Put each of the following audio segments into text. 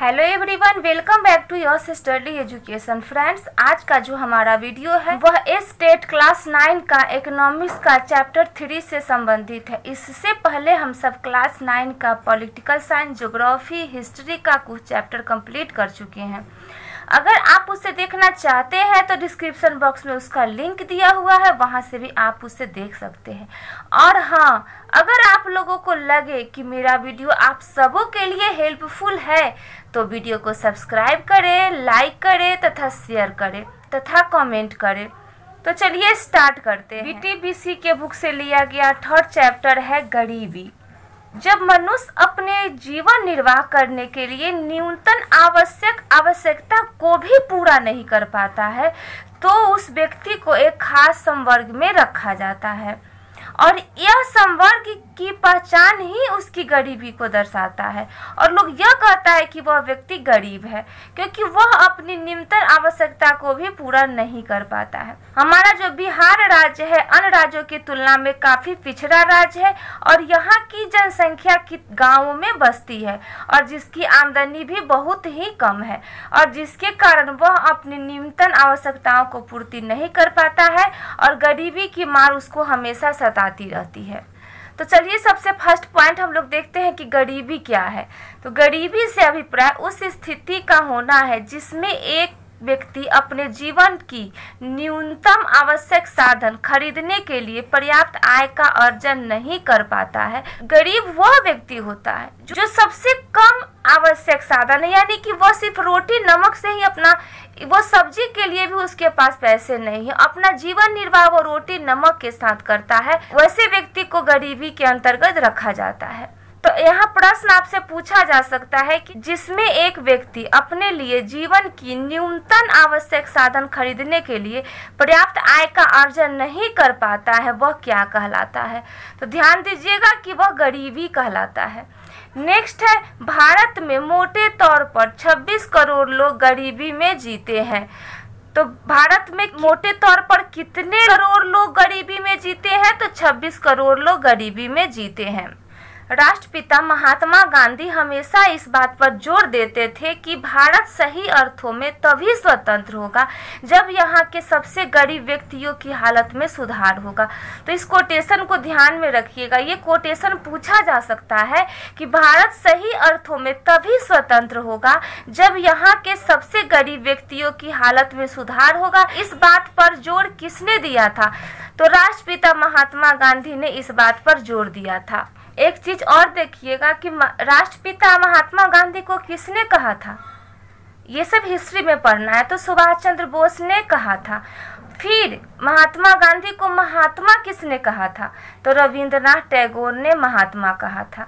Hello everyone, welcome back to your study education. Friends, आज का जो हमारा वीडियो है वह स्टेट क्लास 9 का इकोनॉमिक्स का चैप्टर 3 से संबंधित है। इससे पहले हम सब क्लास 9 का पॉलिटिकल साइंस, ज्योग्राफी, हिस्ट्री का कुछ चैप्टर कंप्लीट कर चुके हैं। अगर आप उसे देखना चाहते हैं तो डिस्क्रिप्शन बॉक्स में उसका लिंक दिया हुआ है, वहां से भी आप उसे देख सकते हैं। और हाँ, अगर आप लोगों को लगे कि मेरा वीडियो आप सबों के लिए हेल्पफुल है तो वीडियो को सब्सक्राइब करें, लाइक करें तथा शेयर करें तथा कमेंट करें। तो चलिए स्टार्ट करते हैं। बीटीबीसी के बुक से लिया गया थर्ड चैप्टर है गरीबी। जब मनुष्य अपने जीवन निर्वाह करने के लिए न्यूनतम आवश्यकता को भी पूरा नहीं कर पाता है तो उस व्यक्ति को एक खास संवर्ग में रखा जाता है और यह संवर्ग की पहचान ही उसकी गरीबी को दर्शाता है। और लोग यह कहता है कि वह व्यक्ति गरीब है क्योंकि वह अपनी न्यूनतम आवश्यकता को भी पूरा नहीं कर पाता है। हमारा जो बिहार राज्य है अन्य राज्यों की तुलना में काफी पिछड़ा राज्य है और यहाँ की जनसंख्या गांवों में बसती है और जिसकी आमदनी भी बहुत ही कम है और जिसके कारण वह अपनी न्यूनतम आवश्यकताओं को पूर्ति नहीं कर पाता है और गरीबी की मार उसको हमेशा सताती रहती है। तो चलिए सबसे फर्स्ट पॉइंट हम लोग देखते हैं कि गरीबी क्या है। तो गरीबी से अभिप्राय उस स्थिति का होना है जिसमें एक व्यक्ति अपने जीवन की न्यूनतम आवश्यक साधन खरीदने के लिए पर्याप्त आय का अर्जन नहीं कर पाता है। गरीब वह व्यक्ति होता है जो सबसे कम आवश्यक साधन है, यानी कि वह सिर्फ रोटी नमक से ही अपना, वो सब्जी के लिए भी उसके पास पैसे नहीं है, अपना जीवन निर्वाह वो रोटी नमक के साथ करता है, वैसे व्यक्ति को गरीबी के अंतर्गत रखा जाता है। तो यहाँ प्रश्न आपसे पूछा जा सकता है कि जिसमें एक व्यक्ति अपने लिए जीवन की न्यूनतम आवश्यक साधन खरीदने के लिए पर्याप्त आय का अर्जन नहीं कर पाता है वह क्या कहलाता है? तो ध्यान दीजिएगा कि वह गरीबी कहलाता है। नेक्स्ट है, भारत में मोटे तौर पर 26 करोड़ लोग गरीबी में जीते हैं। तो भारत में मोटे तौर पर कितने करोड़ लोग गरीबी में जीते हैं? तो 26 करोड़ लोग गरीबी में जीते हैं। राष्ट्रपिता महात्मा गांधी हमेशा इस बात पर जोर देते थे कि भारत सही अर्थों में तभी स्वतंत्र होगा जब यहाँ के सबसे गरीब व्यक्तियों की हालत में सुधार होगा। तो इस कोटेशन को ध्यान में रखिएगा। ये कोटेशन पूछा जा सकता है कि भारत सही अर्थों में तभी स्वतंत्र होगा जब यहाँ के सबसे गरीब व्यक्तियों की हालत में सुधार होगा। इस बात पर जोर किसने दिया था? तो राष्ट्रपिता महात्मा गांधी ने इस बात पर जोर दिया था। एक चीज और देखिएगा कि राष्ट्रपिता महात्मा गांधी को किसने कहा था? ये सब हिस्ट्री में पढ़ना है। तो सुभाष चंद्र बोस ने कहा था। फिर महात्मा गांधी को महात्मा किसने कहा था? तो रविंद्रनाथ टैगोर ने महात्मा कहा था।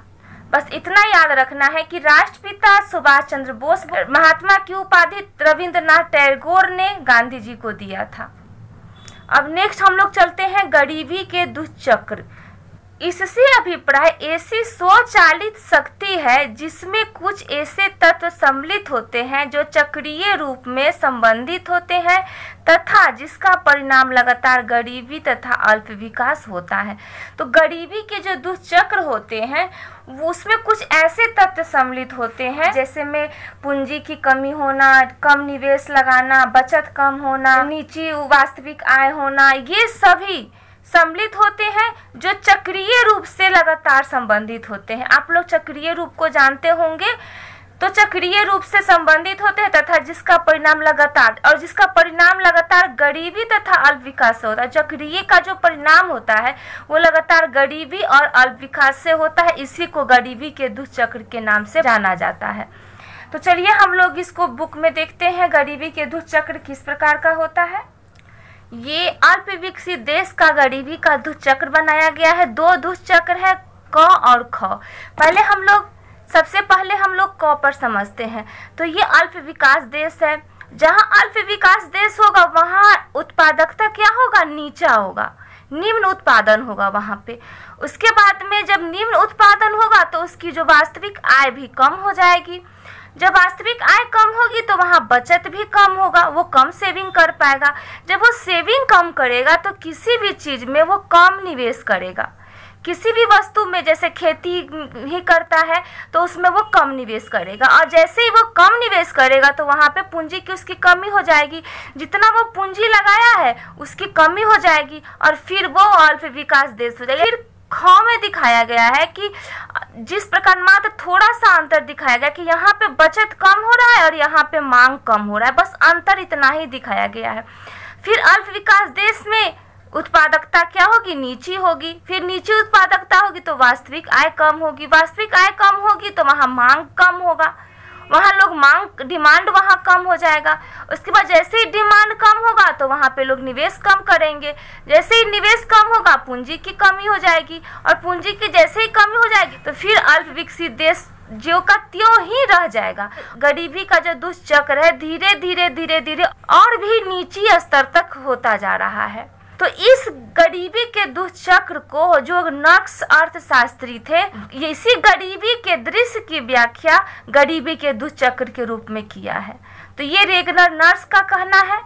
बस इतना याद रखना है कि राष्ट्रपिता सुभाष चंद्र बोस, महात्मा की उपाधि रविंद्रनाथ टैगोर ने गांधी जी को दिया था। अब नेक्स्ट हम लोग चलते हैं गरीबी के दुष्चक्र। इससे अभिप्राय ऐसी स्वचालित शक्ति है जिसमें कुछ ऐसे तत्व सम्मिलित होते हैं जो चक्रीय रूप में संबंधित होते हैं तथा जिसका परिणाम लगातार गरीबी तथा अल्प विकास होता है। तो गरीबी के जो दुष्चक्र होते हैं उसमें कुछ ऐसे तत्व सम्मिलित होते हैं जैसे में पूंजी की कमी होना, कम निवेश लगाना, बचत कम होना, नीची वास्तविक आय होना, ये सभी सम्मिलित होते हैं जो चक्रीय रूप से लगातार संबंधित होते हैं। आप लोग चक्रीय रूप को जानते होंगे। तो चक्रीय रूप से संबंधित होते हैं तथा जिसका परिणाम लगातार गरीबी तथा अल्प विकास से होता है। चक्रीय का जो परिणाम होता है वो लगातार गरीबी और अल्प विकास से होता है। इसी को गरीबी के दुष्चक्र के नाम से जाना जाता है। तो चलिए हम लोग इसको बुक में देखते हैं गरीबी के दुष्चक्र किस प्रकार का होता है। ये अल्प विकसित देश का गरीबी का दुष्चक्र बनाया गया है। दो दुष्चक्र है, क और ख। सबसे पहले हम लोग क पर समझते हैं। तो ये अल्प विकास देश है। जहाँ अल्प विकास देश होगा वहाँ उत्पादकता क्या होगा? नीचा होगा, निम्न उत्पादन होगा वहाँ पे। उसके बाद में जब निम्न उत्पादन होगा तो उसकी जो वास्तविक आय भी कम हो जाएगी। जब वास्तविक आय कम होगी तो वहाँ बचत भी कम होगा, वो कम सेविंग कर पाएगा। जब वो सेविंग कम करेगा तो किसी भी चीज़ में वो कम निवेश करेगा किसी भी वस्तु में जैसे खेती ही करता है तो उसमें वो कम निवेश करेगा, और जैसे ही वो कम निवेश करेगा तो वहाँ पे पूंजी की उसकी कमी हो जाएगी, जितना वो पूंजी लगाया है उसकी कमी हो जाएगी, और फिर वो अल्प विकास देश हो जाएगा। फिर ख में दिखाया गया है कि जिस प्रकार मात्र थोड़ा सा अंतर दिखाया गया कि यहाँ पे बचत कम हो रहा है और यहाँ पे मांग कम हो रहा है, बस अंतर इतना ही दिखाया गया है। फिर अल्प विकास देश में उत्पादकता क्या होगी, नीची होगी, फिर नीची उत्पादकता होगी तो वास्तविक आय कम होगी, वास्तविक आय कम होगी तो वहाँ मांग कम होगा, वहाँ लोग डिमांड वहाँ कम हो जाएगा। उसके बाद जैसे ही डिमांड कम होगा तो वहाँ पे लोग निवेश कम करेंगे, जैसे ही निवेश कम होगा पूंजी की कमी हो जाएगी, और पूंजी की जैसे ही कमी हो जाएगी तो फिर अल्प विकसित देश ज्यों का त्यों ही रह जाएगा। गरीबी का जो दुष्चक्र है धीरे धीरे धीरे धीरे और भी नीची स्तर तक होता जा रहा है। तो इस गरीबी के दुष्चक्र को जो नर्स अर्थशास्त्री थे, इसी गरीबी के दृश्य की व्याख्या गरीबी के दुष्चक्र के रूप में किया है। तो ये रेगनर नर्स का कहना है।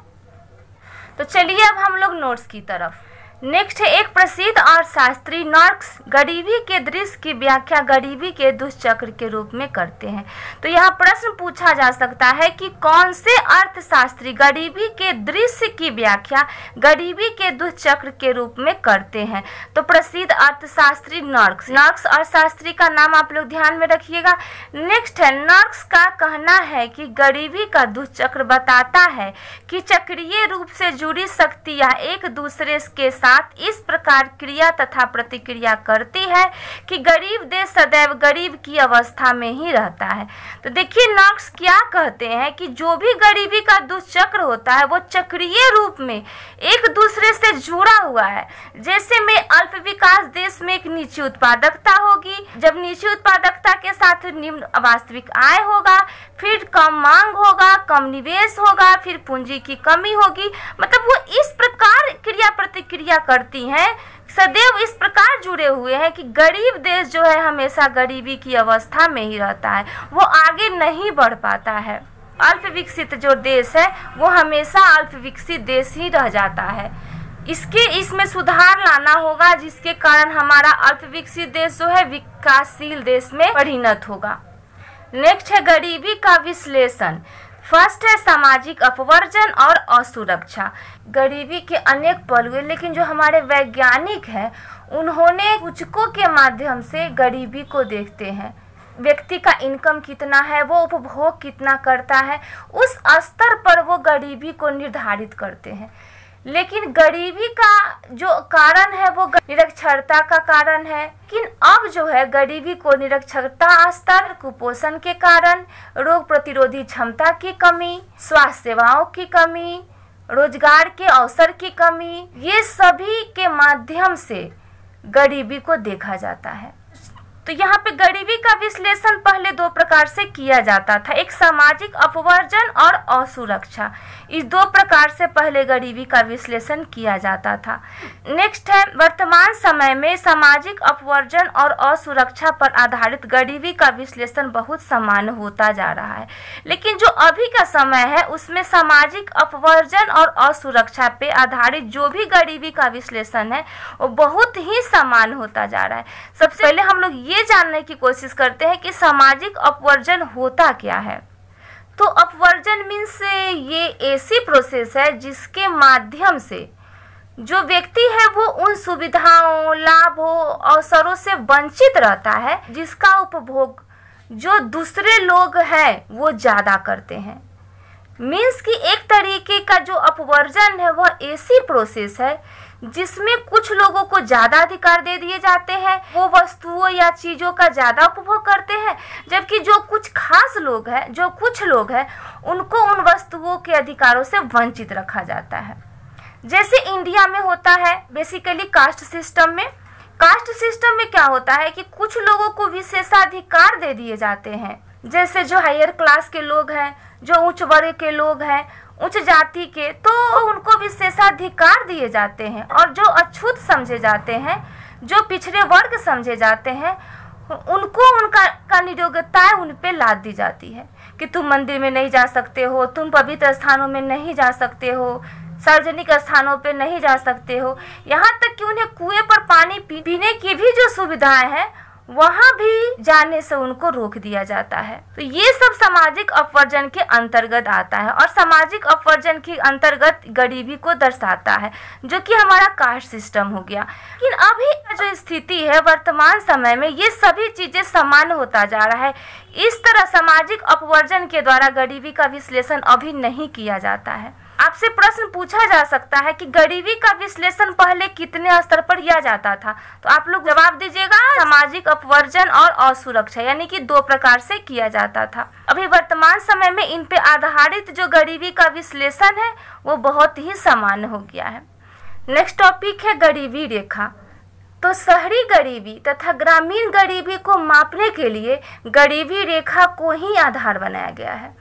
तो चलिए अब हम लोग नोट्स की तरफ। नेक्स्ट है, एक प्रसिद्ध अर्थशास्त्री नर्स गरीबी के दृश्य की व्याख्या गरीबी के दुष्चक्र के रूप में करते हैं। तो यहाँ प्रश्न पूछा जा सकता है कि कौन से अर्थशास्त्री गरीबी के दृश्य की व्याख्या गरीबी के दुष्चक्र के रूप में करते हैं। तो प्रसिद्ध अर्थशास्त्री नर्स अर्थशास्त्री का नाम आप लोग ध्यान में रखिएगा। नेक्स्ट है, नर्स का कहना है कि गरीबी का दुष्चक्र बताता है कि चक्रीय रूप से जुड़ी शक्तियाँ एक दूसरे के साथ इस प्रकार क्रिया तथा प्रतिक्रिया करती है कि गरीब देश सदैव गरीब की अवस्था में ही रहता है। तो देखिए नर्स क्या कहते हैं कि जो भी गरीबी का दुष्चक्र होता है वो चक्रीय रूप में एक दूसरे से जुड़ा हुआ है। जैसे में अल्प विकास देश में एक नीची उत्पादकता होगी, जब नीची उत्पादकता के साथ निम्न वास्तविक आय होगा, फिर कम मांग होगा, कम निवेश होगा, फिर पूंजी की कमी होगी। मतलब वो इस प्रकार क्रिया प्रतिक्रिया करती हैं, सदैव इस प्रकार जुड़े हुए हैं कि गरीब देश जो है हमेशा गरीबी की अवस्था में ही रहता है, वो आगे नहीं बढ़ पाता है। अल्प विकसित जो देश है वो हमेशा अल्प विकसित देश ही रह जाता है। इसमें सुधार लाना होगा जिसके कारण हमारा अल्प विकसित देश जो है विकासशील देश में परिणत होगा। नेक्स्ट है गरीबी का विश्लेषण। फर्स्ट है सामाजिक अपवर्जन और असुरक्षा। गरीबी के अनेक पहलू हैं, लेकिन जो हमारे वैज्ञानिक हैं उन्होंने सूचकों के माध्यम से गरीबी को देखते हैं। व्यक्ति का इनकम कितना है, वो उपभोग कितना करता है, उस स्तर पर वो गरीबी को निर्धारित करते हैं। लेकिन गरीबी का जो कारण है वो निरक्षरता का कारण है। लेकिन अब जो है गरीबी को निरक्षरता स्तर, कुपोषण के कारण, रोग प्रतिरोधी क्षमता की कमी, स्वास्थ्य सेवाओं की कमी, रोजगार के अवसर की कमी, ये सभी के माध्यम से गरीबी को देखा जाता है। तो यहाँ पे गरीबी का विश्लेषण पहले दो प्रकार से किया जाता था, एक सामाजिक अपवर्जन और असुरक्षा। इस दो प्रकार से पहले गरीबी का विश्लेषण किया जाता था। नेक्स्ट है वर्तमान समय में सामाजिक अपवर्जन और असुरक्षा पर आधारित गरीबी का विश्लेषण बहुत सामान्य होता जा रहा है। लेकिन जो अभी का समय है उसमें सामाजिक अपवर्जन और असुरक्षा पे आधारित जो भी गरीबी का विश्लेषण है वो बहुत ही सामान्य होता जा रहा है। सबसे पहले हम लोग ये जानने की कोशिश करते हैं कि सामाजिक अपवर्जन होता क्या है। तो अपवर्जन मीन्स ये ऐसी प्रोसेस है जिसके माध्यम से जो व्यक्ति है वो उन सुविधाओं, लाभों, अवसरों से वंचित रहता है जिसका उपभोग जो दूसरे लोग हैं वो ज़्यादा करते हैं। मीन्स कि एक तरीके का जो अपवर्जन है वह ऐसी प्रोसेस है जिसमें कुछ लोगों को ज़्यादा अधिकार दे दिए जाते हैं, वो वस्तुओं या चीज़ों का ज़्यादा उपभोग करते हैं, जबकि जो कुछ खास लोग हैं, जो कुछ लोग हैं, उनको उन वस्तुओं के अधिकारों से वंचित रखा जाता है। जैसे इंडिया में होता है बेसिकली कास्ट सिस्टम में। कास्ट सिस्टम में क्या होता है कि कुछ लोगों को विशेषाधिकार दे दिए जाते हैं, जैसे जो हायर क्लास के लोग हैं, जो उच्च वर्ग के लोग हैं, उच्च जाति के, तो उनको विशेषाधिकार दिए जाते हैं। और जो अछूत समझे जाते हैं, जो पिछड़े वर्ग समझे जाते हैं, उनको उनका नियोग्यता उन पे लाद दी जाती है कि तुम मंदिर में नहीं जा सकते हो, तुम पवित्र स्थानों में नहीं जा सकते हो, सार्वजनिक स्थानों पे नहीं जा सकते हो, यहाँ तक कि उन्हें कुएं पर पानी पीने की भी जो सुविधाएं हैं वहां भी जाने से उनको रोक दिया जाता है। तो ये सब सामाजिक अपवर्जन के अंतर्गत आता है और सामाजिक अपवर्जन के अंतर्गत गरीबी को दर्शाता है, जो कि हमारा कास्ट सिस्टम हो गया। लेकिन अभी जो स्थिति है वर्तमान समय में, ये सभी चीजें सामान्य होता जा रहा है। इस तरह सामाजिक अपवर्जन के द्वारा गरीबी का विश्लेषण अभी नहीं किया जाता है। आपसे प्रश्न पूछा जा सकता है कि गरीबी का विश्लेषण पहले कितने स्तर पर किया जाता था, तो आप लोग जवाब दीजिएगा सामाजिक अपवर्जन और असुरक्षा, यानी कि 2 प्रकार से किया जाता था। अभी वर्तमान समय में इन पे आधारित जो गरीबी का विश्लेषण है वो बहुत ही सामान्य हो गया है। नेक्स्ट टॉपिक है गरीबी रेखा। तो शहरी गरीबी तथा ग्रामीण गरीबी को मापने के लिए गरीबी रेखा को ही आधार बनाया गया है।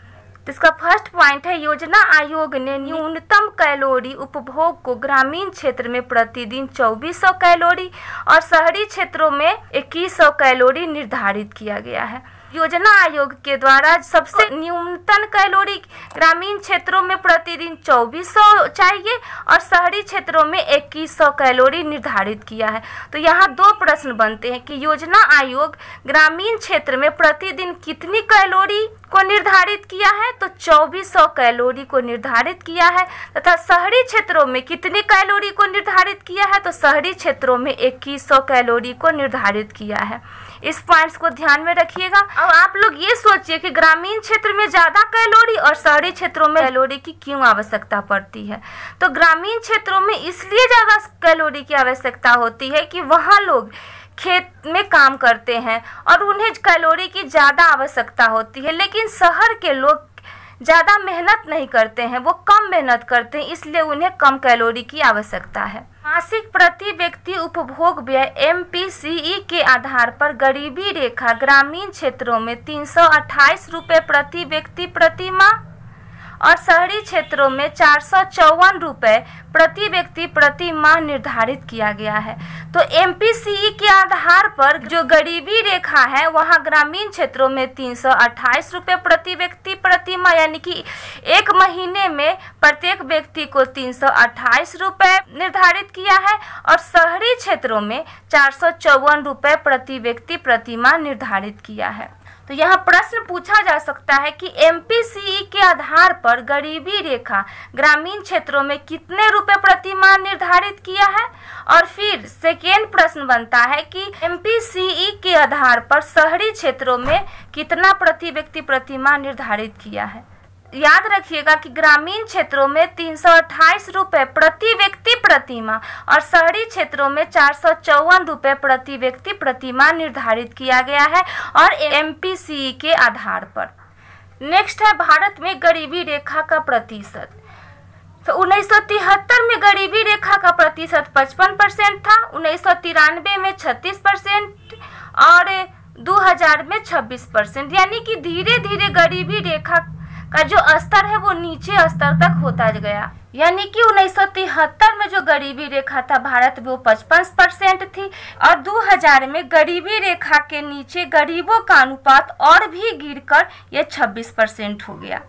तो इसका फर्स्ट पॉइंट है, योजना आयोग ने न्यूनतम कैलोरी उपभोग को ग्रामीण क्षेत्र में प्रतिदिन 2400 कैलोरी और शहरी क्षेत्रों में 2100 कैलोरी निर्धारित किया गया है। योजना आयोग के द्वारा सबसे न्यूनतम कैलोरी ग्रामीण क्षेत्रों में प्रतिदिन 2400 चाहिए और शहरी क्षेत्रों में 2100 कैलोरी निर्धारित किया है। तो यहाँ 2 प्रश्न बनते हैं कि योजना आयोग ग्रामीण क्षेत्र में प्रतिदिन कितनी कैलोरी को निर्धारित किया है, तो 2400 कैलोरी को निर्धारित किया है, तथा शहरी क्षेत्रों में कितनी कैलोरी को निर्धारित किया है, तो शहरी क्षेत्रों में 2100 कैलोरी को निर्धारित किया है। इस पॉइंट्स को ध्यान में रखिएगा। अब आप लोग ये सोचिए कि ग्रामीण क्षेत्र में ज्यादा कैलोरी और शहरी क्षेत्रों में कैलोरी की क्यों आवश्यकता पड़ती है। तो ग्रामीण क्षेत्रों में इसलिए ज्यादा कैलोरी की आवश्यकता होती है कि वहाँ लोग खेत में काम करते हैं और उन्हें कैलोरी की ज़्यादा आवश्यकता होती है, लेकिन शहर के लोग ज़्यादा मेहनत नहीं करते हैं, वो कम मेहनत करते हैं, इसलिए उन्हें कम कैलोरी की आवश्यकता है। मासिक प्रति व्यक्ति उपभोग व्यय MPCE के आधार पर गरीबी रेखा ग्रामीण क्षेत्रों में 328 रुपये प्रति व्यक्ति प्रति माह और शहरी क्षेत्रों में 454 रुपये प्रति व्यक्ति प्रति माह निर्धारित किया गया है। तो MPCE के आधार पर जो गरीबी रेखा है वहाँ ग्रामीण क्षेत्रों में 328 रुपये प्रति व्यक्ति प्रति माह, यानी कि एक महीने में प्रत्येक व्यक्ति को 328 रुपये निर्धारित किया है और शहरी क्षेत्रों में 454 रुपये प्रति व्यक्ति प्रति माह निर्धारित किया है। तो यहाँ प्रश्न पूछा जा सकता है कि MPCE के आधार पर गरीबी रेखा ग्रामीण क्षेत्रों में कितने रुपए प्रति माह निर्धारित किया है, और फिर सेकेंड प्रश्न बनता है कि MPCE के आधार पर शहरी क्षेत्रों में कितना प्रति व्यक्ति प्रति माह निर्धारित किया है। याद रखिएगा कि ग्रामीण क्षेत्रों में 328 रुपये प्रति व्यक्ति प्रति माह और शहरी क्षेत्रों में 454 रुपये प्रति व्यक्ति प्रति माह निर्धारित किया गया है और MPCE के आधार पर। नेक्स्ट है भारत में गरीबी रेखा का प्रतिशत। तो 1973 में गरीबी रेखा का प्रतिशत 55% था, 1993 में 36% और 2000 में 26%, यानी कि धीरे धीरे गरीबी रेखा का जो स्तर है वो नीचे स्तर तक होता गया। यानी कि 1973 में जो गरीबी रेखा था भारत में वो 55% थी और 2000 में गरीबी रेखा के नीचे गरीबों का अनुपात और भी गिरकर ये 26% हो गया।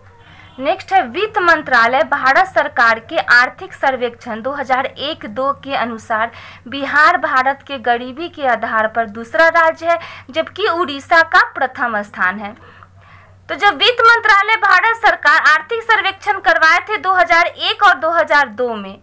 नेक्स्ट है वित्त मंत्रालय भारत सरकार के आर्थिक सर्वेक्षण 2001-2 के अनुसार बिहार भारत के गरीबी के आधार पर दूसरा राज्य है, जबकि उड़ीसा का प्रथम स्थान है। तो जब वित्त मंत्रालय भारत सरकार आर्थिक सर्वेक्षण करवाए थे 2001 और 2002 में,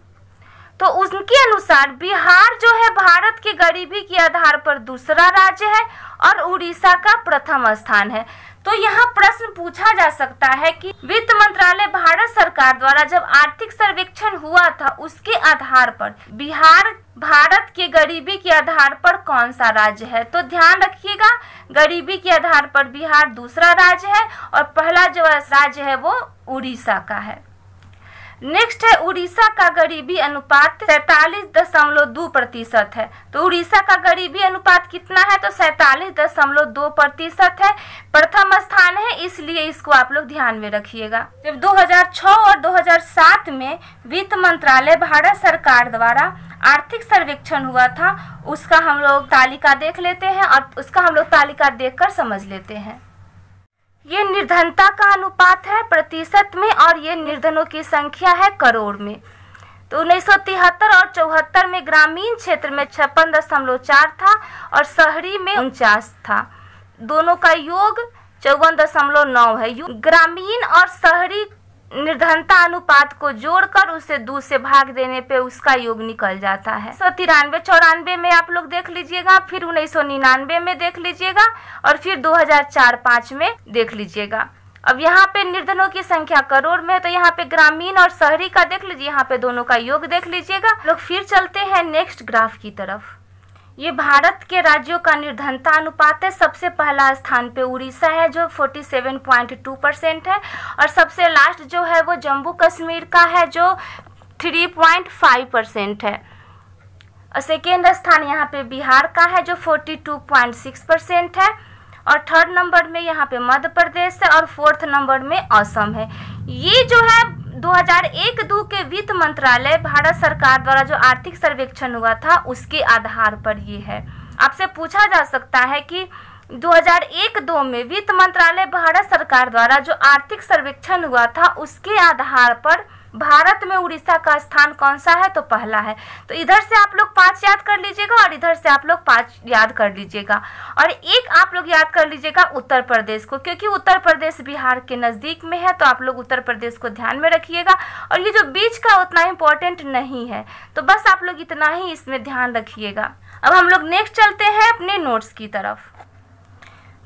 तो उनके अनुसार बिहार जो है भारत की गरीबी के आधार पर दूसरा राज्य है और उड़ीसा का प्रथम स्थान है। तो यहाँ प्रश्न पूछा जा सकता है कि वित्त मंत्रालय भारत सरकार द्वारा जब आर्थिक सर्वेक्षण हुआ था उसके आधार पर बिहार भारत के गरीबी के आधार पर कौन सा राज्य है। तो ध्यान रखिएगा, गरीबी के आधार पर बिहार दूसरा राज्य है और पहला जो राज्य है वो उड़ीसा का है। नेक्स्ट है उड़ीसा का गरीबी अनुपात 47.2% है। तो उड़ीसा का गरीबी अनुपात कितना है, तो 47.2% है, प्रथम स्थान है, इसलिए इसको आप लोग ध्यान में रखिएगा। जब 2006 और 2007 में वित्त मंत्रालय भारत सरकार द्वारा आर्थिक सर्वेक्षण हुआ था उसका हम लोग तालिका देख लेते हैं और उसका हम लोग तालिका देखकर समझ लेते हैं। ये निर्धनता का अनुपात है प्रतिशत में और ये निर्धनों की संख्या है करोड़ में। तो 1973 और 74 में ग्रामीण क्षेत्र में 56.4 था और शहरी में 49 था। दोनों का योग 54.9 है। ग्रामीण और शहरी निर्धनता अनुपात को जोड़कर उसे 2 से भाग देने पे उसका योग निकल जाता है। 1993-94 में आप लोग देख लीजिएगा, फिर 1999 में देख लीजिएगा और फिर 2004-05 में देख लीजिएगा। अब यहाँ पे निर्धनों की संख्या करोड़ में है, तो यहाँ पे ग्रामीण और शहरी का देख लीजिए, यहाँ पे दोनों का योग देख लीजिएगा। लोग फिर चलते हैं नेक्स्ट ग्राफ की तरफ। ये भारत के राज्यों का निर्धनता अनुपात है। सबसे पहला स्थान पे उड़ीसा है जो 47.2% है और सबसे लास्ट जो है वो जम्मू कश्मीर का है जो 3.5% है। और सेकेंड स्थान यहाँ पे बिहार का है जो 42.6% है और थर्ड नंबर में यहाँ पे मध्य प्रदेश है और फोर्थ नंबर में असम है। ये जो है 2001-02 के वित्त मंत्रालय भारत सरकार द्वारा जो आर्थिक सर्वेक्षण हुआ था उसके आधार पर ये है। आपसे पूछा जा सकता है कि 2001-02 में वित्त मंत्रालय भारत सरकार द्वारा जो आर्थिक सर्वेक्षण हुआ था उसके आधार पर भारत में उड़ीसा का स्थान कौन सा है, तो पहला है। तो इधर से आप लोग 5 याद कर लीजिएगा और इधर से आप लोग 5 याद कर लीजिएगा और एक आप लोग याद कर लीजिएगा उत्तर प्रदेश को, क्योंकि उत्तर प्रदेश बिहार के नज़दीक में है, तो आप लोग उत्तर प्रदेश को ध्यान में रखिएगा। और ये जो बीच का उतना इम्पोर्टेंट नहीं है, तो बस आप लोग इतना ही इसमें ध्यान रखिएगा। अब हम लोग नेक्स्ट चलते हैं अपने नोट्स की तरफ।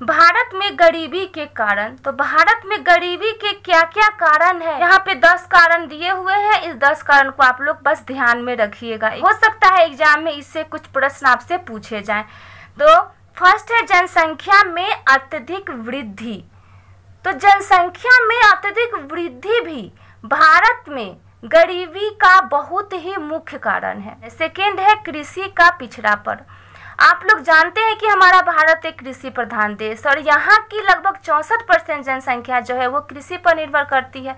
भारत में गरीबी के कारण, तो भारत में गरीबी के क्या क्या कारण है, यहाँ पे 10 कारण दिए हुए हैं। इस 10 कारण को आप लोग बस ध्यान में रखिएगा, हो सकता है एग्जाम में इससे कुछ प्रश्न आपसे पूछे जाएं। तो फर्स्ट है जनसंख्या में अत्यधिक वृद्धि। तो जनसंख्या में अत्यधिक वृद्धि भी भारत में गरीबी का बहुत ही मुख्य कारण है। सेकेंड है कृषि का पिछड़ापन। आप लोग जानते हैं कि हमारा भारत एक कृषि प्रधान देश और यहाँ की लगभग 64% जनसंख्या जो है वो कृषि पर निर्भर करती है,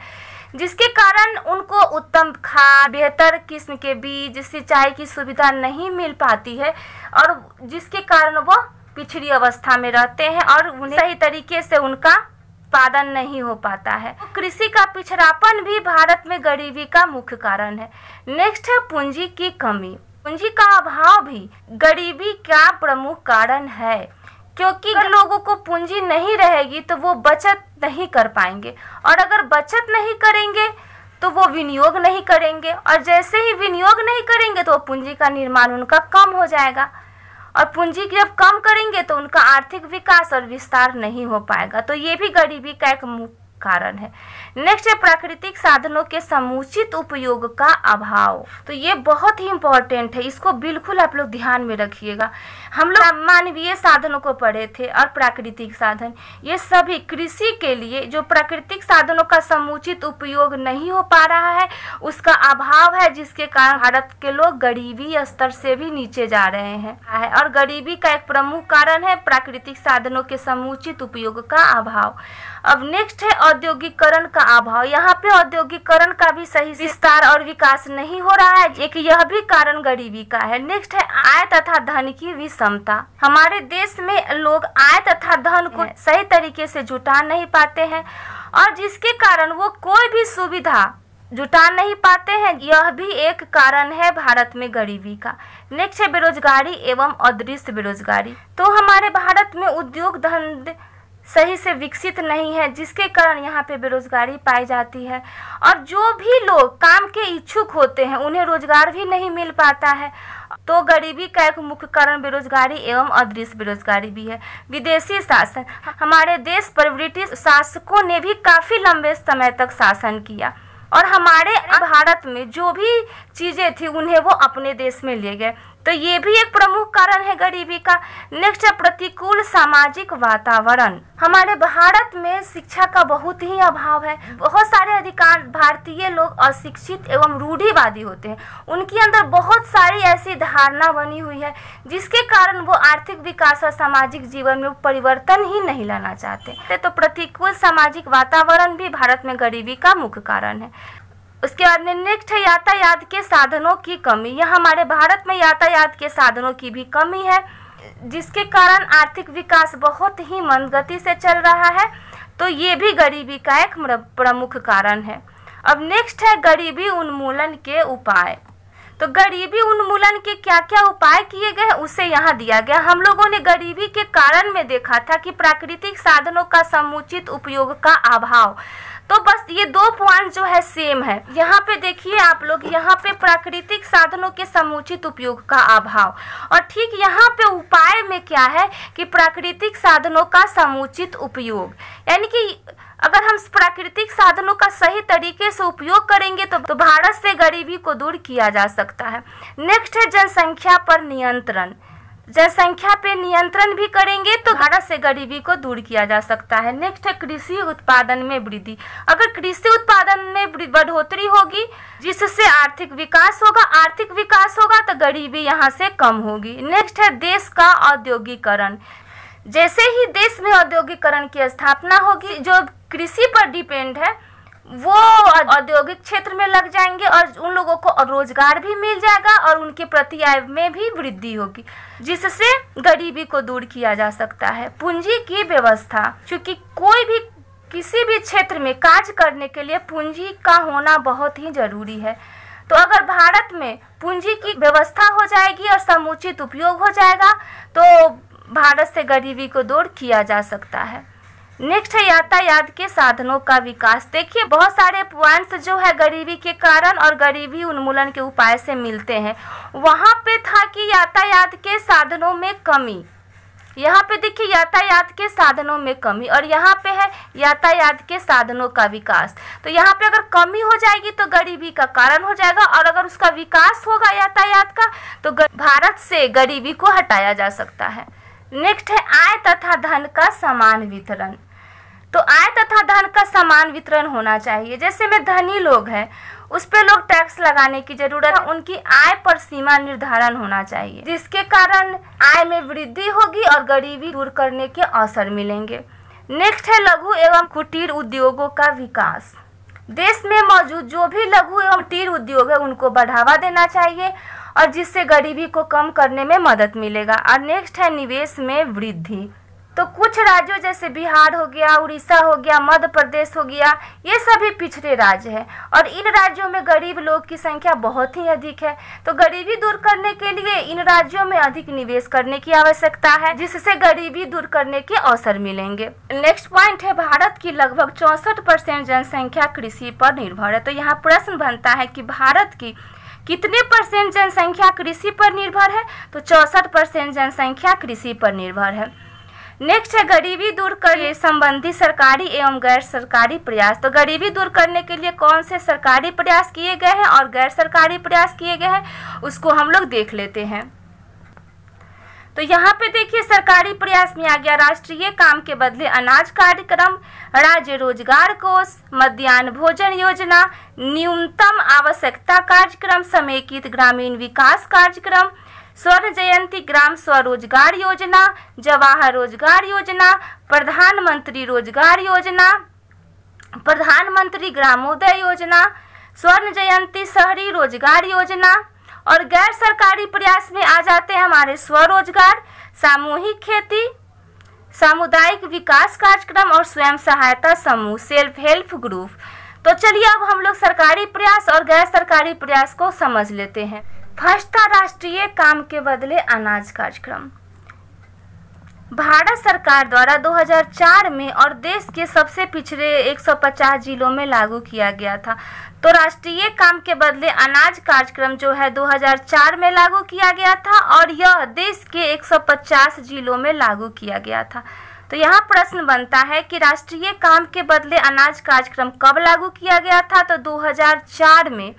जिसके कारण उनको उत्तम खाद, बेहतर किस्म के बीज, सिंचाई की सुविधा नहीं मिल पाती है और जिसके कारण वो पिछड़ी अवस्था में रहते हैं और उन्हें सही तरीके से उनका उत्पादन नहीं हो पाता है। तो कृषि का पिछड़ापन भी भारत में गरीबी का मुख्य कारण है। नेक्स्ट है पूंजी की कमी। पूंजी का अभाव भी गरीबी का प्रमुख कारण है, क्योंकि अगर लोगों को पूंजी नहीं रहेगी तो वो बचत नहीं कर पाएंगे और अगर बचत नहीं करेंगे तो वो विनियोग नहीं करेंगे और जैसे ही विनियोग नहीं करेंगे तो पूंजी का निर्माण उनका कम हो जाएगा और पूंजी जब कम करेंगे तो उनका आर्थिक विकास और विस्तार नहीं हो पाएगा। तो ये भी गरीबी का एक मुख्य कारण है। नेक्स्ट है प्राकृतिक साधनों के समुचित उपयोग का अभाव। तो ये बहुत ही इम्पोर्टेंट है, इसको बिल्कुल आप लोग ध्यान में रखिएगा। हम लोग मानवीय साधनों को पढ़े थे और प्राकृतिक साधन, ये सभी कृषि के लिए जो प्राकृतिक साधनों का समुचित उपयोग नहीं हो पा रहा है उसका अभाव है, जिसके कारण भारत के लोग गरीबी स्तर से भी नीचे जा रहे हैं और गरीबी का एक प्रमुख कारण है प्राकृतिक साधनों के समुचित उपयोग का अभाव। अब नेक्स्ट है औद्योगिकरण का अभाव। यहाँ पे औद्योगिकरण का भी सही विस्तार और विकास नहीं हो रहा है, एक यह भी कारण गरीबी का है। नेक्स्ट है आय तथा धन की विषमता। हमारे देश में लोग आय तथा धन को सही तरीके से जुटा नहीं पाते हैं और जिसके कारण वो कोई भी सुविधा जुटा नहीं पाते हैं, यह भी एक कारण है भारत में गरीबी का। नेक्स्ट है बेरोजगारी एवं अदृश्य बेरोजगारी। तो हमारे भारत में उद्योग धंधे सही से विकसित नहीं है, जिसके कारण यहाँ पे बेरोजगारी पाई जाती है और जो भी लोग काम के इच्छुक होते हैं उन्हें रोजगार भी नहीं मिल पाता है। तो गरीबी का एक मुख्य कारण बेरोजगारी एवं अदृश्य बेरोजगारी भी है। विदेशी शासन, हमारे देश पर ब्रिटिश शासकों ने भी काफी लंबे समय तक शासन किया और हमारे भारत में जो भी चीजें थी उन्हें वो अपने देश में ले गए, तो ये भी एक प्रमुख कारण है गरीबी का। नेक्स्ट है प्रतिकूल सामाजिक वातावरण। हमारे भारत में शिक्षा का बहुत ही अभाव है। बहुत सारे अधिकांश भारतीय लोग अशिक्षित एवं रूढ़िवादी होते हैं, उनके अंदर बहुत सारी ऐसी धारणा बनी हुई है जिसके कारण वो आर्थिक विकास और सामाजिक जीवन में परिवर्तन ही नहीं लाना चाहते। तो प्रतिकूल सामाजिक वातावरण भी भारत में गरीबी का मुख्य कारण है। उसके बाद में नेक्स्ट है यातायात के साधनों की कमी। यह हमारे भारत में यातायात के साधनों की भी कमी है, जिसके कारण आर्थिक विकास बहुत ही मंद गति से चल रहा है, तो ये भी गरीबी का एक प्रमुख कारण है। अब नेक्स्ट है गरीबी उन्मूलन के उपाय। तो गरीबी उन्मूलन के क्या क्या उपाय किए गए हैं उसे यहाँ दिया गया। हम लोगों ने गरीबी के कारण में देखा था कि प्राकृतिक साधनों का समुचित उपयोग का अभाव। तो बस ये दो पॉइंट जो है सेम है। यहाँ पे देखिए आप लोग, यहाँ पे प्राकृतिक साधनों के समुचित उपयोग का अभाव, और ठीक यहाँ पे उपाय में क्या है कि प्राकृतिक साधनों का समुचित उपयोग, यानी कि अगर हम प्राकृतिक साधनों का सही तरीके से उपयोग करेंगे तो भारत से गरीबी को दूर किया जा सकता है। नेक्स्ट है जनसंख्या पर नियंत्रण। जनसंख्या पे नियंत्रण भी करेंगे तो भारत से गरीबी को दूर किया जा सकता है। नेक्स्ट है कृषि उत्पादन में वृद्धि। अगर कृषि उत्पादन में बढ़ोतरी होगी जिससे आर्थिक विकास होगा, आर्थिक विकास होगा तो गरीबी यहाँ से कम होगी। नेक्स्ट है देश का औद्योगिकरण। जैसे ही देश में औद्योगिकरण की स्थापना होगी, जो कृषि पर डिपेंड है वो औद्योगिक क्षेत्र में लग जाएंगे और उन लोगों को रोजगार भी मिल जाएगा और उनके प्रति आय में भी वृद्धि होगी, जिससे गरीबी को दूर किया जा सकता है। पूंजी की व्यवस्था, क्योंकि कोई भी किसी भी क्षेत्र में कार्य करने के लिए पूंजी का होना बहुत ही जरूरी है। तो अगर भारत में पूंजी की व्यवस्था हो जाएगी और समुचित उपयोग हो जाएगा तो भारत से गरीबी को दूर किया जा सकता है। नेक्स्ट है यातायात के साधनों का विकास। देखिए बहुत सारे पॉइंट्स जो है गरीबी के कारण और गरीबी उन्मूलन के उपाय से मिलते हैं। वहाँ पे था कि यातायात के साधनों में कमी, यहाँ पे देखिए यातायात के साधनों में कमी, और यहाँ पे है यातायात के साधनों का विकास। तो यहाँ पे अगर कमी हो जाएगी तो गरीबी का कारण हो जाएगा, और अगर उसका विकास होगा यातायात का तो भारत से गरीबी को हटाया जा सकता है। नेक्स्ट है आय तथा धन का समान वितरण। तो आय तथा धन का समान वितरण होना चाहिए। जैसे में धनी लोग हैं उस पे लोग टैक्स लगाने की जरूरत है, उनकी आय पर सीमा निर्धारण होना चाहिए, जिसके कारण आय में वृद्धि होगी और गरीबी दूर करने के अवसर मिलेंगे। नेक्स्ट है लघु एवं कुटीर उद्योगों का विकास। देश में मौजूद जो भी लघु एवं कुटीर उद्योग है उनको बढ़ावा देना चाहिए और जिससे गरीबी को कम करने में मदद मिलेगा। और नेक्स्ट है निवेश में वृद्धि। तो कुछ राज्यों जैसे बिहार हो गया, उड़ीसा हो गया, मध्य प्रदेश हो गया, ये सभी पिछड़े राज्य हैं और इन राज्यों में गरीब लोग की संख्या बहुत ही अधिक है। तो गरीबी दूर करने के लिए इन राज्यों में अधिक निवेश करने की आवश्यकता है, जिससे गरीबी दूर करने के अवसर मिलेंगे। नेक्स्ट पॉइंट है भारत की लगभग 64% जनसंख्या कृषि पर निर्भर है। तो यहाँ प्रश्न बनता है कि भारत की कितने परसेंट जनसंख्या कृषि पर निर्भर है? तो 64% जनसंख्या कृषि पर निर्भर है। नेक्स्ट है गरीबी दूर करने संबंधी सरकारी एवं गैर सरकारी प्रयास। तो गरीबी दूर करने के लिए कौन से सरकारी प्रयास किए गए हैं और गैर सरकारी प्रयास किए गए हैं उसको हम लोग देख लेते हैं। तो यहाँ पे देखिए सरकारी प्रयास में आ गया राष्ट्रीय काम के बदले अनाज कार्यक्रम, राज्य रोजगार कोष, मध्याह्न भोजन योजना, न्यूनतम आवश्यकता कार्यक्रम, समेकित ग्रामीण विकास कार्यक्रम, स्वर्ण जयंती ग्राम स्वरोजगार योजना, जवाहर रोजगार योजना, प्रधानमंत्री रोजगार योजना, प्रधानमंत्री ग्रामोदय योजना, स्वर्ण जयंती शहरी रोजगार योजना। और गैर सरकारी प्रयास में आ जाते हैं हमारे स्वरोजगार, सामूहिक खेती, सामुदायिक विकास कार्यक्रम और स्वयं सहायता समूह, सेल्फ हेल्प ग्रुप। तो चलिए अब हम लोग सरकारी प्रयास और गैर सरकारी प्रयास को समझ लेते हैं। फर्स्ट था राष्ट्रीय काम के बदले अनाज कार्यक्रम। भारत सरकार द्वारा 2004 में और देश के सबसे पिछड़े 150 जिलों में लागू किया गया था। तो राष्ट्रीय काम के बदले अनाज कार्यक्रम जो है 2004 में लागू किया गया था और यह देश के 150 जिलों में लागू किया गया था। तो यहाँ प्रश्न बनता है कि राष्ट्रीय काम के बदले अनाज कार्यक्रम कब लागू किया गया था? तो 2004 में।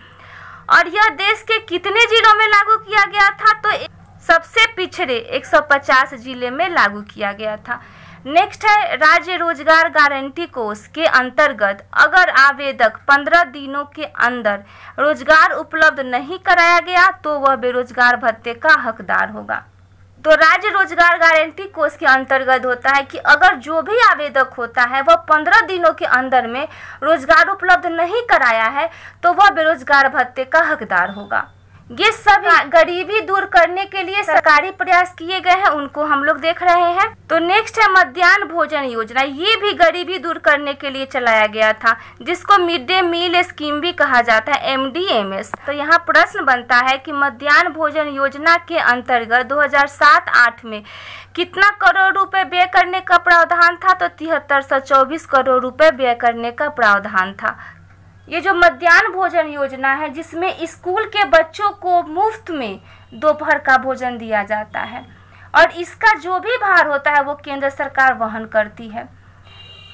और यह देश के कितने जिलों में लागू किया गया था? तो सबसे पिछड़े 150 जिले में लागू किया गया था। नेक्स्ट है राज्य रोजगार गारंटी कोष के अंतर्गत अगर आवेदक 15 दिनों के अंदर रोजगार उपलब्ध नहीं कराया गया तो वह बेरोजगार भत्ते का हकदार होगा। तो राज्य रोजगार गारंटी कोष के अंतर्गत होता है कि अगर जो भी आवेदक होता है वह 15 दिनों के अंदर में रोजगार उपलब्ध नहीं कराया है तो वह बेरोजगार भत्ते का हकदार होगा। ये सब गरीबी दूर करने के लिए सरकारी प्रयास किए गए हैं, उनको हम लोग देख रहे हैं। तो नेक्स्ट है मध्याह्न भोजन योजना। ये भी गरीबी दूर करने के लिए चलाया गया था, जिसको मिड डे मील स्कीम भी कहा जाता है, MDMS। तो यहाँ प्रश्न बनता है कि मध्याह्न भोजन योजना के अंतर्गत 2007-08 में कितना करोड़ रुपए व्यय करने का प्रावधान था? तो 7324 करोड़ रुपए व्यय करने का प्रावधान था। ये जो मध्याह्न भोजन योजना है, जिसमें स्कूल के बच्चों को मुफ्त में दोपहर का भोजन दिया जाता है और इसका जो भी भार होता है वो केंद्र सरकार वहन करती है।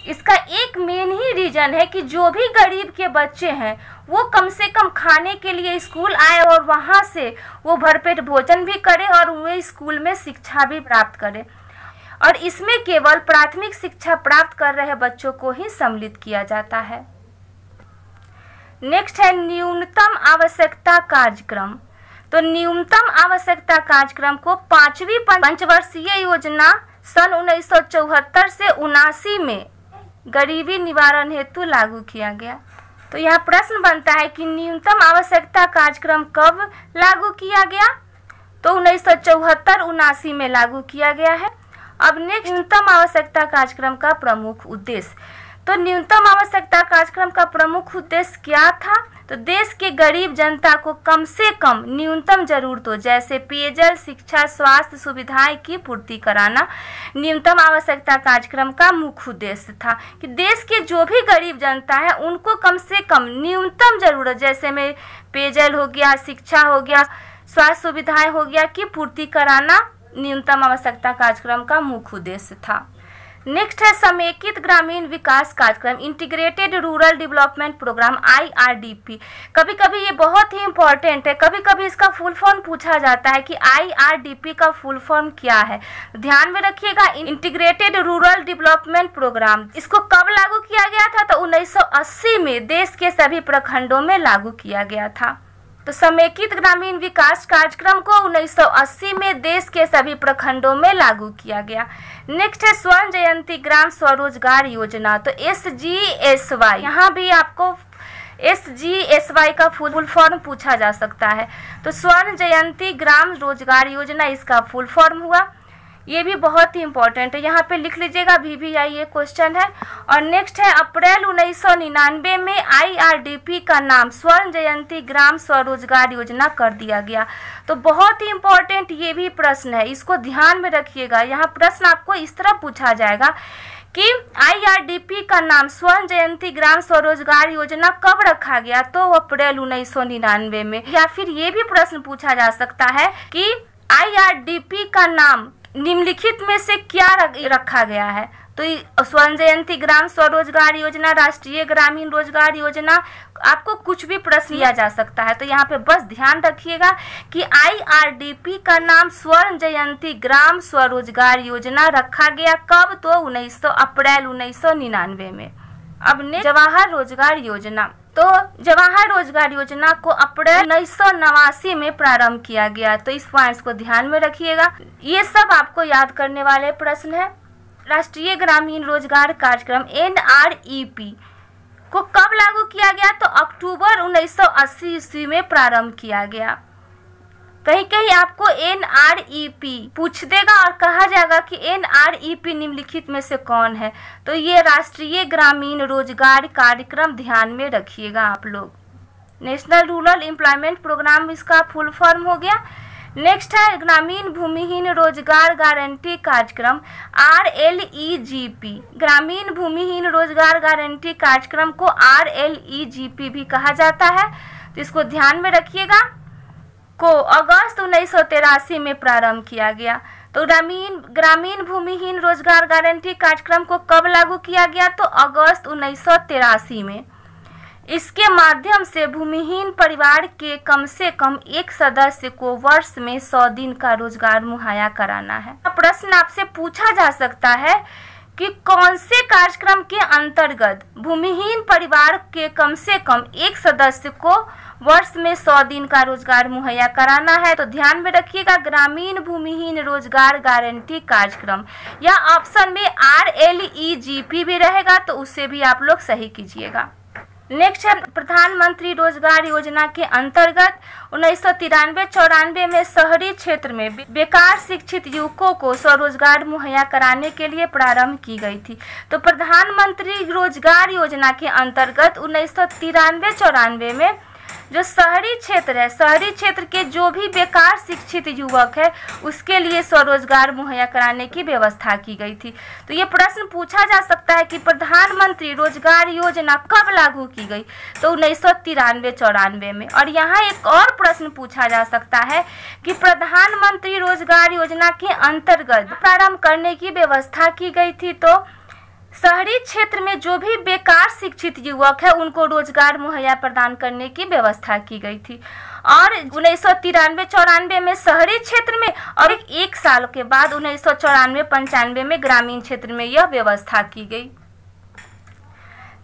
इसका एक मेन ही रीजन है कि जो भी गरीब के बच्चे हैं वो कम से कम खाने के लिए स्कूल आए और वहाँ से वो भरपेट भोजन भी करें और वे स्कूल में शिक्षा भी प्राप्त करें। और इसमें केवल प्राथमिक शिक्षा प्राप्त कर रहे बच्चों को ही सम्मिलित किया जाता है। नेक्स्ट है न्यूनतम आवश्यकता कार्यक्रम। तो न्यूनतम आवश्यकता कार्यक्रम को 5वीं पंचवर्षीय योजना सन 1974 से 79 में गरीबी निवारण हेतु लागू किया गया। तो यहाँ प्रश्न बनता है कि न्यूनतम आवश्यकता कार्यक्रम कब लागू किया गया? तो 1974-79 में लागू किया गया है। अब नेक्स्ट न्यूनतम आवश्यकता कार्यक्रम का प्रमुख उद्देश्य। तो न्यूनतम आवश्यकता कार्यक्रम का प्रमुख उद्देश्य क्या था? तो देश के गरीब जनता को कम से कम न्यूनतम जरूरतों जैसे पेयजल, शिक्षा, स्वास्थ्य सुविधाएं की पूर्ति कराना न्यूनतम आवश्यकता कार्यक्रम का मुख्य उद्देश्य था। कि देश के जो भी गरीब जनता है उनको कम से कम न्यूनतम जरूरत जैसे में पेयजल हो गया, शिक्षा हो गया, स्वास्थ्य सुविधाएं हो गया की पूर्ति कराना न्यूनतम आवश्यकता कार्यक्रम का मुख्य उद्देश्य था। नेक्स्ट है समेकित ग्रामीण विकास कार्यक्रम, integrated rural development programme, IRDP। कभी कभी ये बहुत ही इंपॉर्टेंट है, कभी कभी इसका फुल फॉर्म पूछा जाता है कि IRDP का फुल फॉर्म क्या है। ध्यान में रखिएगा, इंटीग्रेटेड रूरल डेवलपमेंट प्रोग्राम। इसको कब लागू किया गया था? तो 1980 में देश के सभी प्रखंडों में लागू किया गया था। तो समेकित ग्रामीण विकास कार्यक्रम को 1980 में देश के सभी प्रखंडों में लागू किया गया। नेक्स्ट है स्वर्ण जयंती ग्राम स्वरोजगार योजना। तो SGSY, यहाँ भी आपको SGSY का फुल फॉर्म पूछा जा सकता है। तो स्वर्ण जयंती ग्राम रोजगार योजना इसका फुल फॉर्म हुआ। ये भी बहुत ही इंपॉर्टेंट है, यहाँ पे लिख लीजिएगा, VVI ये क्वेश्चन है। और नेक्स्ट है अप्रैल 1999 में IRDP का नाम स्वर्ण जयंती ग्राम स्वरोजगार योजना कर दिया गया। तो बहुत ही इंपॉर्टेंट ये भी प्रश्न है, इसको ध्यान में रखिएगा। यहाँ प्रश्न आपको इस तरह पूछा जाएगा कि IRDP का नाम स्वर्ण जयंती ग्राम स्वरोजगार योजना कब रखा गया? तो अप्रैल 1999 में। या फिर ये भी प्रश्न पूछा जा सकता है कि IRDP का नाम निम्नलिखित में से क्या रखा गया है? तो स्वर्ण जयंती ग्राम स्वरोजगार योजना, राष्ट्रीय ग्रामीण रोजगार योजना, आपको कुछ भी प्रश्न लिया जा सकता है। तो यहाँ पे बस ध्यान रखिएगा कि IRDP का नाम स्वर्ण जयंती ग्राम स्वरोजगार योजना रखा गया कब? तो अप्रैल 1999 में। अब ने जवाहर रोजगार योजना। तो जवाहर रोजगार योजना को अप्रैल 1989 में प्रारंभ किया गया। तो इस पॉइंट्स को ध्यान में रखिएगा, ये सब आपको याद करने वाले प्रश्न है। राष्ट्रीय ग्रामीण रोजगार कार्यक्रम NREP को कब लागू किया गया? तो अक्टूबर 1980 ईस्वी में प्रारंभ किया गया। कहीं कहीं आपको NREP पूछ देगा और कहा जाएगा कि NREP निम्नलिखित में से कौन है? तो ये राष्ट्रीय ग्रामीण रोजगार कार्यक्रम ध्यान में रखिएगा आप लोग। नेशनल रूरल एम्प्लॉयमेंट प्रोग्राम इसका फुल फॉर्म हो गया। नेक्स्ट है ग्रामीण भूमिहीन रोजगार गारंटी कार्यक्रम, RLEGP। ग्रामीण भूमिहीन रोजगार गारंटी कार्यक्रम को RLEGP भी कहा जाता है, तो इसको ध्यान में रखिएगा। को अगस्त 1983 में प्रारंभ किया गया। तो ग्रामीण भूमिहीन रोजगार गारंटी कार्यक्रम को कब लागू किया गया? तो अगस्त 1983 में। इसके माध्यम से भूमिहीन परिवार के कम से कम एक सदस्य को वर्ष में 100 दिन का रोजगार मुहैया कराना है। प्रश्न आपसे पूछा जा सकता है कि कौन से कार्यक्रम के अंतर्गत भूमिहीन परिवार के कम से कम एक सदस्य को वर्ष में 100 दिन का रोजगार मुहैया कराना है? तो ध्यान में रखिएगा, ग्रामीण भूमिहीन रोजगार गारंटी कार्यक्रम, या ऑप्शन में RLEGP भी रहेगा, तो उससे भी आप लोग सही कीजिएगा। नेक्स्ट है प्रधानमंत्री रोजगार योजना के अंतर्गत 1993-94 में शहरी क्षेत्र में बेकार शिक्षित युवकों को स्वरोजगार मुहैया कराने के लिए प्रारंभ की गई थी। तो प्रधानमंत्री रोजगार योजना के अंतर्गत 1993-94 में जो शहरी क्षेत्र है, शहरी क्षेत्र के जो भी बेकार शिक्षित युवक है उसके लिए स्वरोजगार मुहैया कराने की व्यवस्था की गई थी। तो ये प्रश्न पूछा जा सकता है कि प्रधानमंत्री रोजगार योजना कब लागू की गई, तो 1993-94 में। और यहाँ एक और प्रश्न पूछा जा सकता है कि प्रधानमंत्री रोजगार योजना के अंतर्गत प्रारंभ करने की व्यवस्था की गई थी, तो शहरी क्षेत्र में जो भी बेकार शिक्षित युवक है उनको रोजगार मुहैया प्रदान करने की व्यवस्था की गई थी। और 1993-94 में शहरी क्षेत्र में और एक साल के बाद 1994-95 में ग्रामीण क्षेत्र में यह व्यवस्था की गई।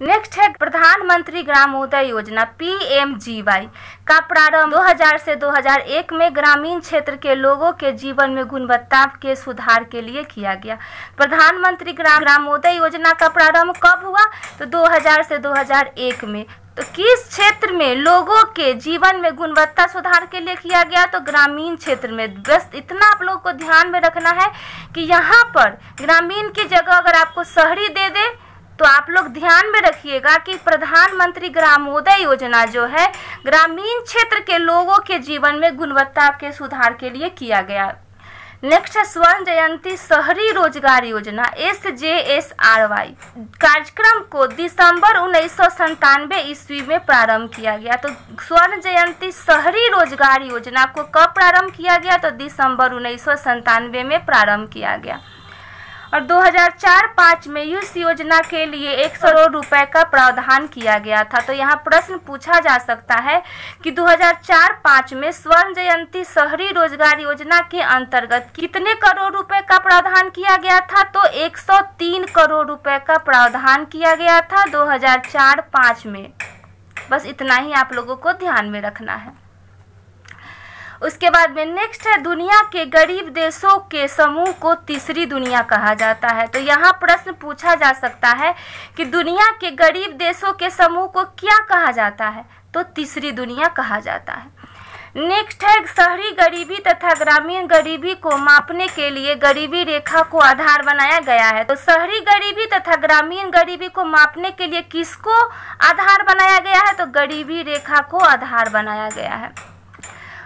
नेक्स्ट है प्रधानमंत्री ग्रामोदय योजना PMGY का प्रारंभ 2000 से 2001 में ग्रामीण क्षेत्र के लोगों के जीवन में गुणवत्ता के सुधार के लिए किया गया। प्रधानमंत्री ग्रामोदय योजना का प्रारंभ कब हुआ, तो 2000 से 2001 में। तो किस क्षेत्र में लोगों के जीवन में गुणवत्ता सुधार के लिए किया गया, तो ग्रामीण क्षेत्र में। बस इतना आप लोग को ध्यान में रखना है कि यहाँ पर ग्रामीण की जगह अगर आपको शहरी दे दे तो आप लोग ध्यान में रखिएगा कि प्रधानमंत्री ग्रामोदय योजना जो है ग्रामीण क्षेत्र के लोगों के जीवन में गुणवत्ता के सुधार के लिए किया गया। नेक्स्ट है स्वर्ण जयंती शहरी रोजगार योजना SJSRY कार्यक्रम को दिसंबर 1997 ईस्वी में प्रारंभ किया गया। तो स्वर्ण जयंती शहरी रोजगार योजना को कब प्रारंभ किया गया, तो दिसंबर 1997 में प्रारंभ किया गया। और 2004-05 में इस योजना के लिए 1 करोड़ रुपए का प्रावधान किया गया था। तो यहाँ प्रश्न पूछा जा सकता है कि 2004-05 में स्वर्ण जयंती शहरी रोजगार योजना के अंतर्गत कितने करोड़ रुपए का प्रावधान किया गया था, तो 103 करोड़ रुपए का प्रावधान किया गया था 2004-05 में। बस इतना ही आप लोगों को ध्यान में रखना है। उसके बाद में नेक्स्ट है दुनिया के गरीब देशों के समूह को तीसरी दुनिया कहा जाता है। तो यहाँ प्रश्न पूछा जा सकता है कि दुनिया के गरीब देशों के समूह को क्या कहा जाता है, तो तीसरी दुनिया कहा जाता है। नेक्स्ट है शहरी गरीबी तथा ग्रामीण गरीबी को मापने के लिए गरीबी रेखा को आधार बनाया गया है। तो शहरी गरीबी तथा ग्रामीण गरीबी को मापने के लिए किसको आधार बनाया गया है, तो गरीबी रेखा को आधार बनाया गया है।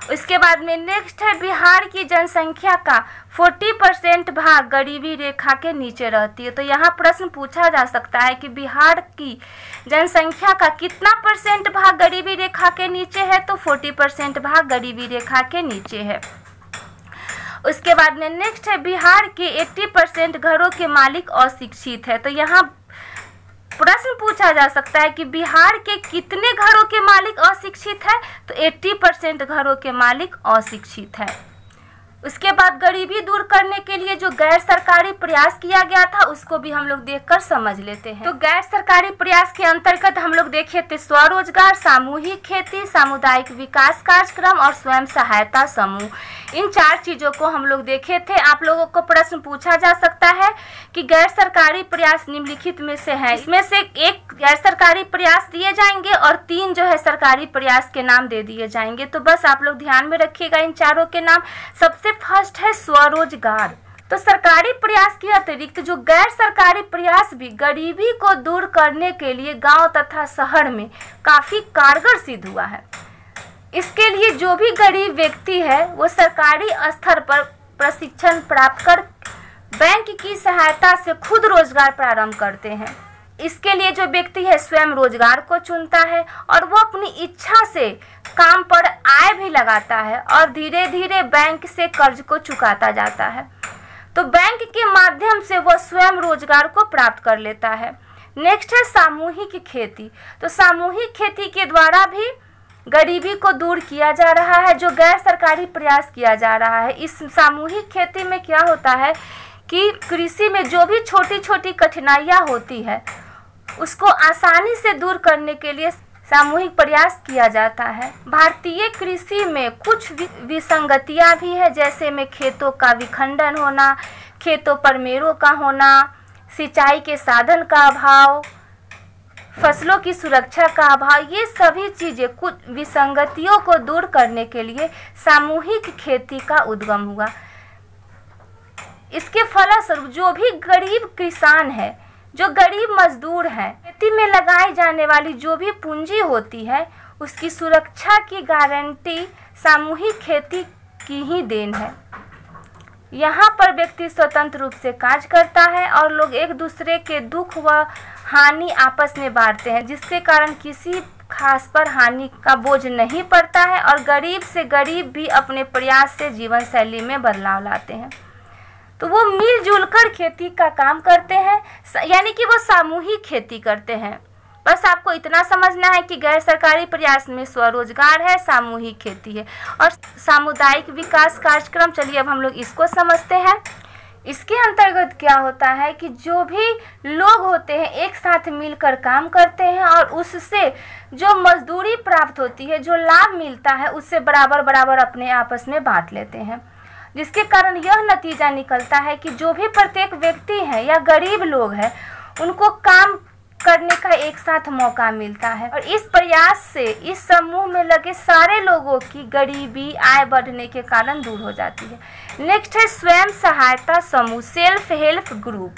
उसके बाद में नेक्स्ट है बिहार की जनसंख्या का 40% भाग गरीबी रेखा के नीचे रहती है। तो यहाँ प्रश्न पूछा जा सकता है कि बिहार की जनसंख्या का कितना % भाग गरीबी रेखा के नीचे है, तो 40% भाग गरीबी रेखा के नीचे है। उसके बाद में नेक्स्ट है बिहार के 80% घरों के मालिक अशिक्षित है। तो यहाँ प्रश्न पूछा जा सकता है कि बिहार के कितने घरों के मालिक अशिक्षित है, तो 80% घरों के मालिक अशिक्षित है। उसके बाद गरीबी दूर करने के लिए जो गैर सरकारी प्रयास किया गया था उसको भी हम लोग देखकर समझ लेते हैं। तो गैर सरकारी प्रयास के अंतर्गत हम लोग देखे थे स्वरोजगार, सामूहिक खेती, सामुदायिक विकास कार्यक्रम और स्वयं सहायता समूह। इन 4 चीजों को हम लोग देखे थे। आप लोगों को प्रश्न पूछा जा सकता है कि गैर सरकारी प्रयास निम्नलिखित में से है, इसमें से एक गैर सरकारी प्रयास दिए जाएंगे और 3 जो है सरकारी प्रयास के नाम दे दिए जाएंगे। तो बस आप लोग ध्यान में रखिएगा इन चारों के नाम। सबसे फर्स्ट है स्वरोजगार। तो सरकारी प्रयास के अतिरिक्त जो गैर सरकारी प्रयास भी गरीबी को दूर करने के लिए गांव तथा शहर में काफी कारगर सिद्ध हुआ है। इसके लिए जो भी गरीब व्यक्ति है वो सरकारी स्तर पर प्रशिक्षण प्राप्त कर बैंक की सहायता से खुद रोजगार प्रारंभ करते हैं। इसके लिए जो व्यक्ति है स्वयं रोजगार को चुनता है और वो अपनी इच्छा से काम पर आय भी लगाता है और धीरे धीरे बैंक से कर्ज को चुकाता जाता है। तो बैंक के माध्यम से वो स्वयं रोजगार को प्राप्त कर लेता है। नेक्स्ट है सामूहिक खेती। तो सामूहिक खेती के द्वारा भी गरीबी को दूर किया जा रहा है, जो गैर सरकारी प्रयास किया जा रहा है। इस सामूहिक खेती में क्या होता है कि कृषि में जो भी छोटी छोटी कठिनाइयाँ होती है उसको आसानी से दूर करने के लिए सामूहिक प्रयास किया जाता है। भारतीय कृषि में कुछ विसंगतियां भी है, जैसे में खेतों का विखंडन होना, खेतों पर मेड़ों का होना, सिंचाई के साधन का अभाव, फसलों की सुरक्षा का अभाव, ये सभी चीज़ें कुछ विसंगतियों को दूर करने के लिए सामूहिक खेती का उद्गम हुआ। इसके फलस्वरूप जो भी गरीब किसान है, जो गरीब मजदूर हैं, खेती में लगाई जाने वाली जो भी पूंजी होती है, उसकी सुरक्षा की गारंटी सामूहिक खेती की ही देन है। यहाँ पर व्यक्ति स्वतंत्र रूप से कार्य करता है और लोग एक दूसरे के दुख व हानि आपस में बांटते हैं, जिसके कारण किसी खास पर हानि का बोझ नहीं पड़ता है और गरीब से गरीब भी अपने प्रयास से जीवन शैली में बदलाव लाते हैं। तो वो मिलजुल कर खेती का काम करते हैं, यानी कि वो सामूहिक खेती करते हैं। बस आपको इतना समझना है कि गैर सरकारी प्रयास में स्वरोजगार है, सामूहिक खेती है और सामुदायिक विकास कार्यक्रम। चलिए अब हम लोग इसको समझते हैं। इसके अंतर्गत क्या होता है कि जो भी लोग होते हैं एक साथ मिलकर काम करते हैं और उससे जो मजदूरी प्राप्त होती है, जो लाभ मिलता है, उससे बराबर बराबर अपने आपस में बांट लेते हैं, जिसके कारण यह नतीजा निकलता है कि जो भी प्रत्येक व्यक्ति है या गरीब लोग हैं, उनको काम करने का एक साथ मौका मिलता है और इस प्रयास से इस समूह में लगे सारे लोगों की गरीबी, आय बढ़ने के कारण दूर हो जाती है। नेक्स्ट है स्वयं सहायता समूह, सेल्फ हेल्प ग्रुप।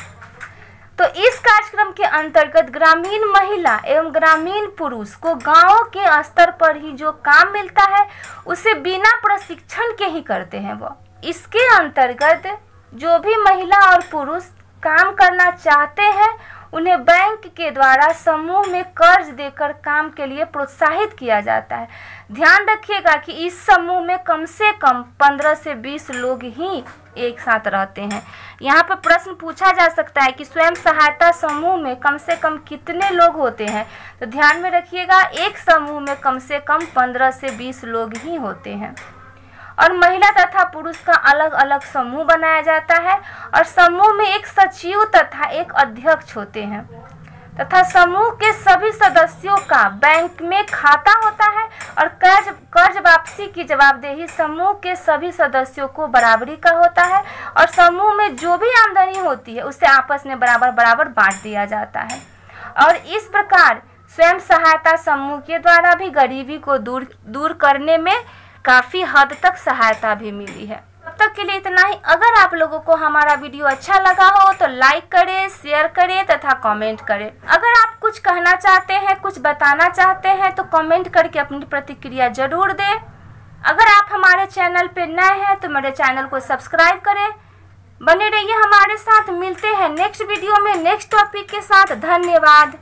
तो इस कार्यक्रम के अंतर्गत ग्रामीण महिला एवं ग्रामीण पुरुष को गांवों के स्तर पर ही जो काम मिलता है उसे बिना प्रशिक्षण के ही करते हैं वो। इसके अंतर्गत जो भी महिला और पुरुष काम करना चाहते हैं उन्हें बैंक के द्वारा समूह में कर्ज देकर काम के लिए प्रोत्साहित किया जाता है। ध्यान रखिएगा कि इस समूह में कम से कम 15 से 20 लोग ही एक साथ रहते हैं। यहाँ पर प्रश्न पूछा जा सकता है कि स्वयं सहायता समूह में कम से कम कितने लोग होते हैं, तो ध्यान में रखिएगा एक समूह में कम से कम 15 से 20 लोग ही होते हैं और महिला तथा पुरुष का अलग अलग समूह बनाया जाता है और समूह में एक सचिव तथा एक अध्यक्ष होते हैं तथा समूह के सभी सदस्यों का बैंक में खाता होता है और कर्ज वापसी की जवाबदेही समूह के सभी सदस्यों को बराबरी का होता है और समूह में जो भी आमदनी होती है उसे आपस में बराबर बराबर बांट दिया जाता है और इस प्रकार स्वयं सहायता समूह के द्वारा भी गरीबी को दूर करने में काफ़ी हद तक सहायता भी मिली है। तब तक के लिए इतना ही। अगर आप लोगों को हमारा वीडियो अच्छा लगा हो तो लाइक करें, शेयर करें तथा कमेंट करें। अगर आप कुछ कहना चाहते हैं, कुछ बताना चाहते हैं तो कमेंट करके अपनी प्रतिक्रिया जरूर दें। अगर आप हमारे चैनल पे नए हैं तो मेरे चैनल को सब्सक्राइब करें। बने रहिए हमारे साथ। मिलते हैं नेक्स्ट वीडियो में नेक्स्ट टॉपिक के साथ। धन्यवाद।